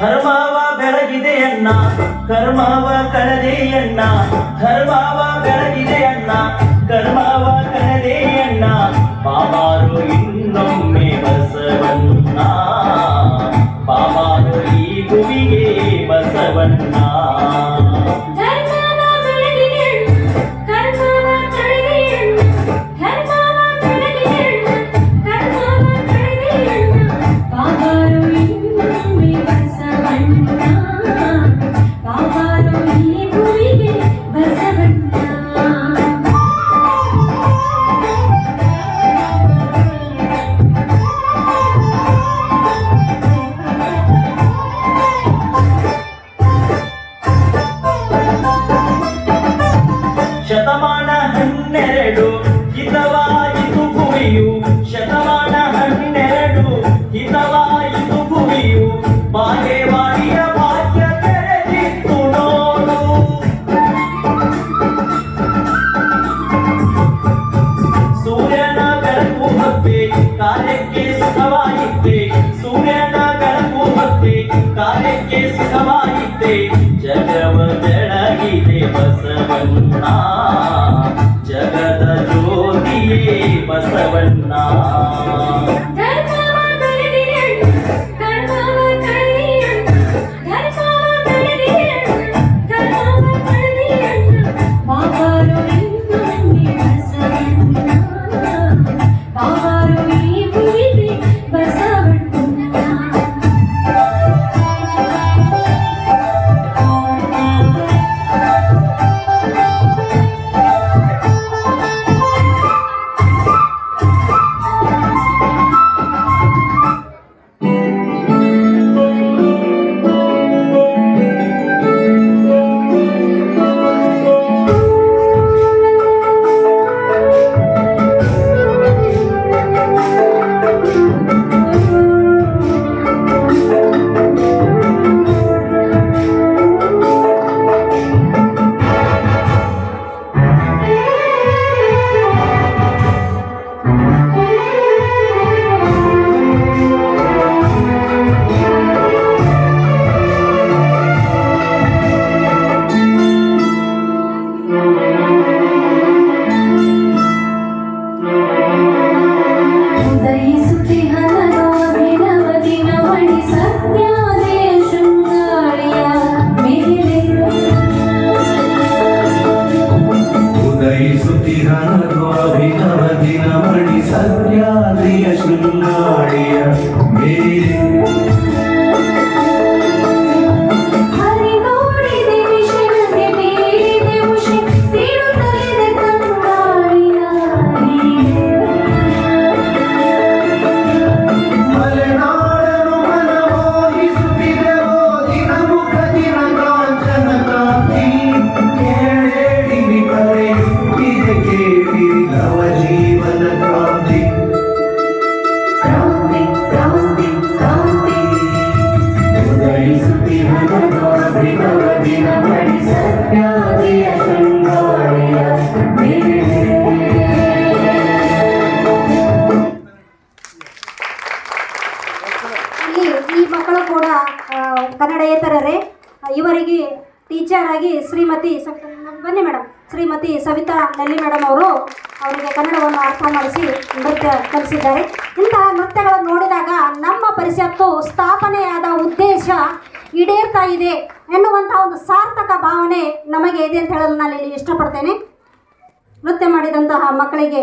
ಧರ್ಮವ ಬೆಳಗಿದೆಯಣ್ಣ ಕರ್ಮವ ಕಳೆದೆಯಣ್ಣ ಧರ್ಮವ ಬೆಳಗಿದೆಯಣ್ಣ ಕರ್ಮವ ಕಳೆದೆಯಣ್ಣ ಬಾಬಾರು ಇನ್ನೊಮ್ಮೆ ಬಸವಣ್ಣ ಬಾಬಾರು ಈ ಭೂಮಿಗೆ ಬಸವಣ್ಣ ಶತಮಾನ 12 ಹಿತವಾಯಿತು ಭುವಿಯು ಶತಮಾನ 12 ಹಿತವಾಯಿತು ಭುವಿಯು ಬಾಗೇವಾಡಿಯ ಭಾಗ್ಯ ತೆರೆದಿತ್ತು ನೋಡು ಸೂರ್ಯನ ಬೆಳಕು ಹೊತ್ತೆ ಕಾರ್ಯಕ್ಕೆ ಸುಖವಾಯಿತೆ ಸೂರ್ಯನ ಬೆಳಕು ಹೊತ್ತೆ ಕಾರ್ಯಕ್ಕೆ ಸುಖವಾಯಿತೆ ಜಗವ ಬೆಳಗಿದೆ ಬಸವಣ್ಣ ಜಗದ ಜ್ಯೋತಿಯೇ ಬಸವಣ್ಣ ದಿನಮಣಿ ಸತ್ಯಾದ್ರಿಯ ಶೃಂಗಾರಿಯ ಮೇಲೆ ಈ ಮಕ್ಕಳು ಕೂಡ ಕನ್ನಡೇತರರೇ ಇವರಿಗೆ ಟೀಚರ್ ಆಗಿ ಬನ್ನಿ ಮೇಡಮ್ ಶ್ರೀಮತಿ ಸವಿತಾ ನೆಲ್ಲಿ ಮೇಡಮ್ ಅವರು ಅವರಿಗೆ ಕನ್ನಡವನ್ನು ಅರ್ಥ ಮಾಡಿಸಿ ನೃತ್ಯ ಕಲಿಸಿದ್ದಾರೆ. ಇಂತಹ ನೃತ್ಯಗಳನ್ನು ನೋಡಿದಾಗ ನಮ್ಮ ಪರಿಷತ್ತು ಸ್ಥಾಪನೆಯಾದ ಉದ್ದೇಶ ಈಡೇರ್ತಾ ಇದೆ ಎನ್ನುವಂಥ ಒಂದು ಸಾರ್ಥಕ ಭಾವನೆ ನಮಗೆ ಇದೆ ಅಂತ ಹೇಳಲು ನಾನು ಇಲ್ಲಿ ಇಷ್ಟಪಡ್ತೇನೆ. ನೃತ್ಯ ಮಾಡಿದಂತಹ ಮಕ್ಕಳಿಗೆ